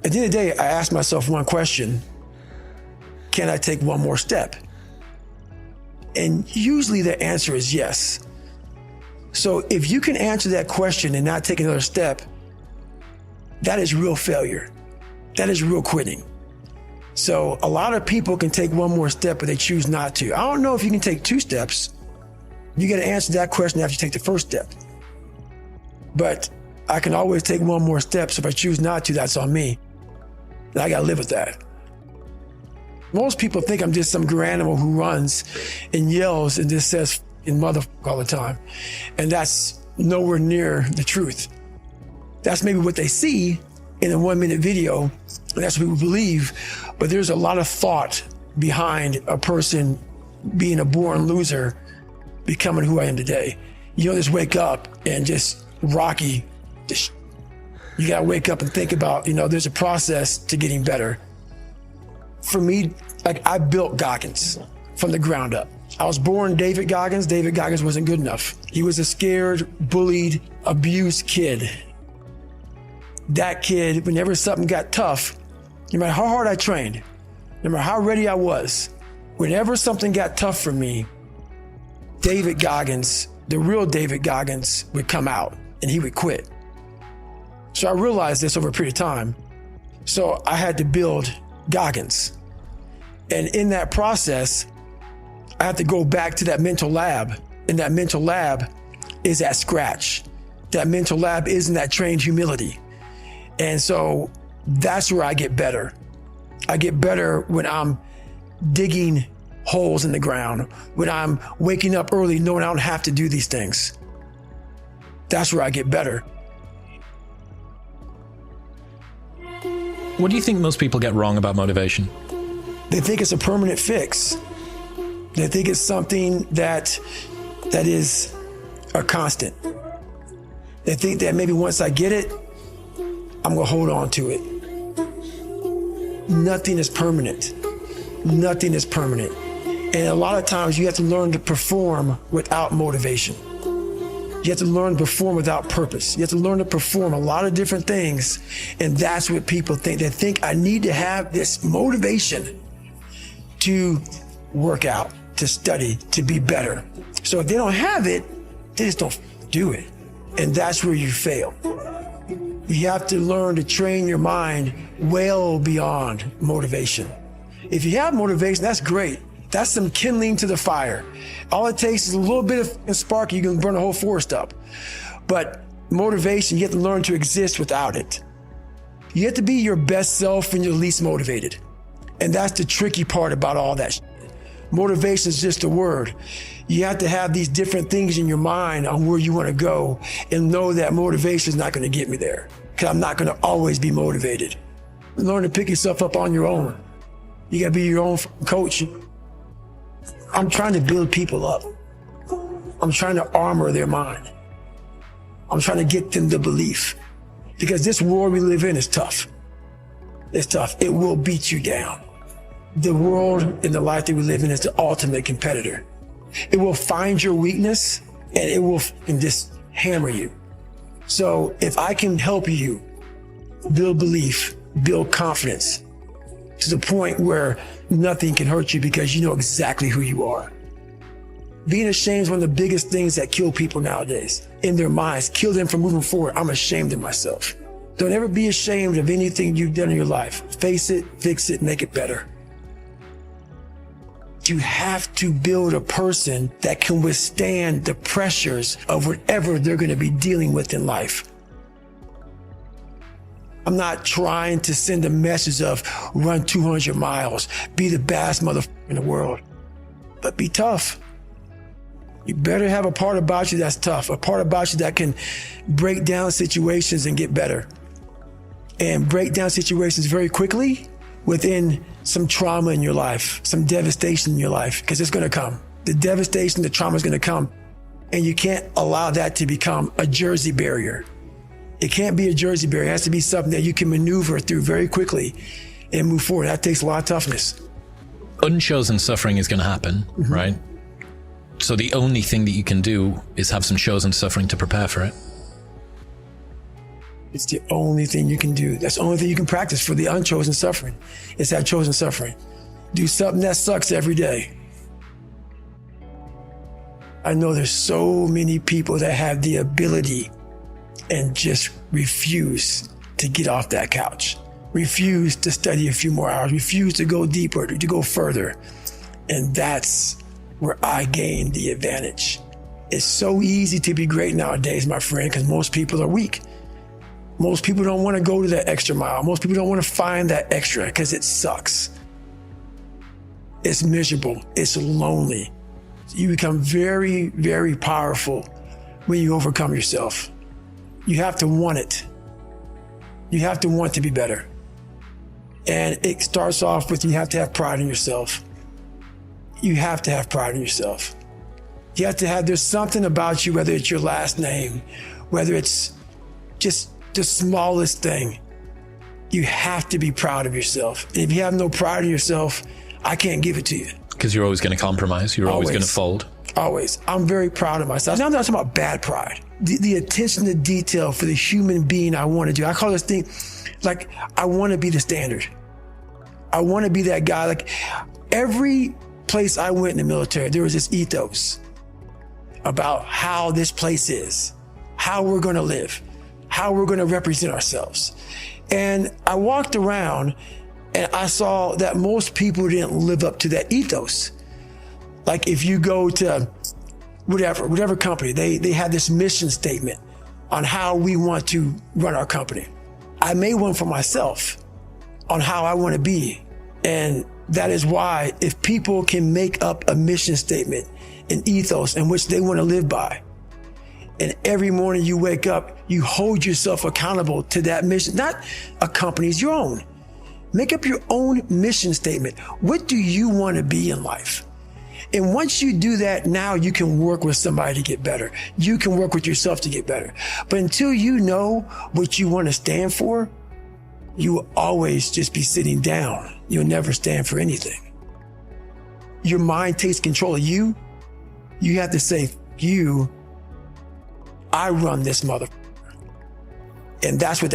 At the end of the day, I asked myself one question: can I take one more step? And usually the answer is yes. So if you can answer that question and not take another step, that is real failure. That is real quitting. So a lot of people can take one more step, but they choose not to. I don't know if you can take 2 steps. You got to answer that question after you take the first step. But I can always take one more step. So if I choose not to, that's on me. And I got to live with that. Most people think I'm just some grand animal who runs and yells and just says "in mother" all the time. And that's nowhere near the truth. That's maybe what they see in a 1-minute video, and that's what people believe. But there's a lot of thought behind a person being a born loser, becoming who I am today. You don't just wake up and just rocky. You gotta wake up and think about, there's a process to getting better. For me, I built Goggins from the ground up. I was born David Goggins. David Goggins wasn't good enough. He was a scared, bullied, abused kid. That kid, whenever something got tough, no matter how hard I trained, no matter how ready I was, whenever something got tough for me, David Goggins, the real David Goggins, would come out and he would quit. So I realized this over a period of time. So I had to build Goggins. And in that process, I had to go back to that mental lab. And that mental lab is at scratch. That mental lab is in that trained humility. And so that's where I get better. I get better when I'm digging holes in the ground, when I'm waking up early knowing I don't have to do these things. That's where I get better. What do you think most people get wrong about motivation? They think it's a permanent fix. They think it's something that is a constant. They think that maybe once I get it, I'm gonna hold on to it. Nothing is permanent. Nothing is permanent. And a lot of times you have to learn to perform without motivation. You have to learn to perform without purpose. You have to learn to perform a lot of different things. And that's what people think. They think I need to have this motivation to work out, to study, to be better. So if they don't have it, they just don't do it. And that's where you fail. You have to learn to train your mind well beyond motivation. If you have motivation, that's great. That's some kindling to the fire. All it takes is a little bit of a spark, you can burn a whole forest up. But motivation, you have to learn to exist without it. You have to be your best self when you're least motivated. And that's the tricky part about all that. Motivation is just a word. You have to have these different things in your mind on where you want to go and know that motivation is not going to get me there, because I'm not going to always be motivated. Learn to pick yourself up on your own. You got to be your own coach. I'm trying to build people up. I'm trying to armor their mind. I'm trying to get them the belief, because this world we live in is tough. It's tough. It will beat you down. The world and the life that we live in is the ultimate competitor. It will find your weakness and it will just hammer you. So if I can help you build belief, build confidence to the point where nothing can hurt you because you know exactly who you are. Being ashamed is one of the biggest things that kill people nowadays in their minds, kill them from moving forward. I'm ashamed of myself. Don't ever be ashamed of anything you've done in your life. Face it, fix it, make it better. You have to build a person that can withstand the pressures of whatever they're going to be dealing with in life. I'm not trying to send a message of run 200 miles, be the best motherfucker in the world, but be tough. You better have a part about you that's tough, a part about you that can break down situations and get better. And break down situations very quickly within some trauma in your life, some devastation in your life, because it's going to come. The devastation, the trauma is going to come. And you can't allow that to become a Jersey barrier. It can't be a Jersey barrier. It has to be something that you can maneuver through very quickly and move forward. That takes a lot of toughness. Unchosen suffering is going to happen, right? So the only thing that you can do is have some chosen suffering to prepare for it. It's the only thing you can do. That's the only thing you can practice for the unchosen suffering. It's that chosen suffering. Do something that sucks every day. I know there's so many people that have the ability and just refuse to get off that couch, refuse to study a few more hours, refuse to go deeper, to go further. And that's where I gain the advantage. It's so easy to be great nowadays, my friend, because most people are weak. Most people don't want to go to that extra mile. Most people don't want to find that extra because it sucks. It's miserable. It's lonely. You become very, very powerful when you overcome yourself. You have to want it. You have to want to be better. And it starts off with you have to have pride in yourself. You have to have pride in yourself. You have to have, there's something about you, whether it's your last name, whether it's just the smallest thing, you have to be proud of yourself. And if you have no pride in yourself, I can't give it to you. Because you're always going to compromise. You're always going to fold. Always. I'm very proud of myself. Now I'm not talking about bad pride. The attention to detail for the human being I want to do. I call this thing, like, I want to be the standard. I want to be that guy. Like, every place I went in the military, there was this ethos about how this place is, how we're going to live, how we're going to represent ourselves. And I walked around and I saw that most people didn't live up to that ethos. Like, if you go to whatever company, they had this mission statement on how we want to run our company. I made one for myself on how I want to be. And that is why, if people can make up a mission statement, an ethos in which they want to live by, and every morning you wake up, you hold yourself accountable to that mission, not a company's, your own. Make up your own mission statement. What do you want to be in life? And once you do that, now you can work with somebody to get better. You can work with yourself to get better. But until you know what you want to stand for, you will always just be sitting down. You'll never stand for anything. Your mind takes control of you. You have to say, I run this motherfucker. And that's what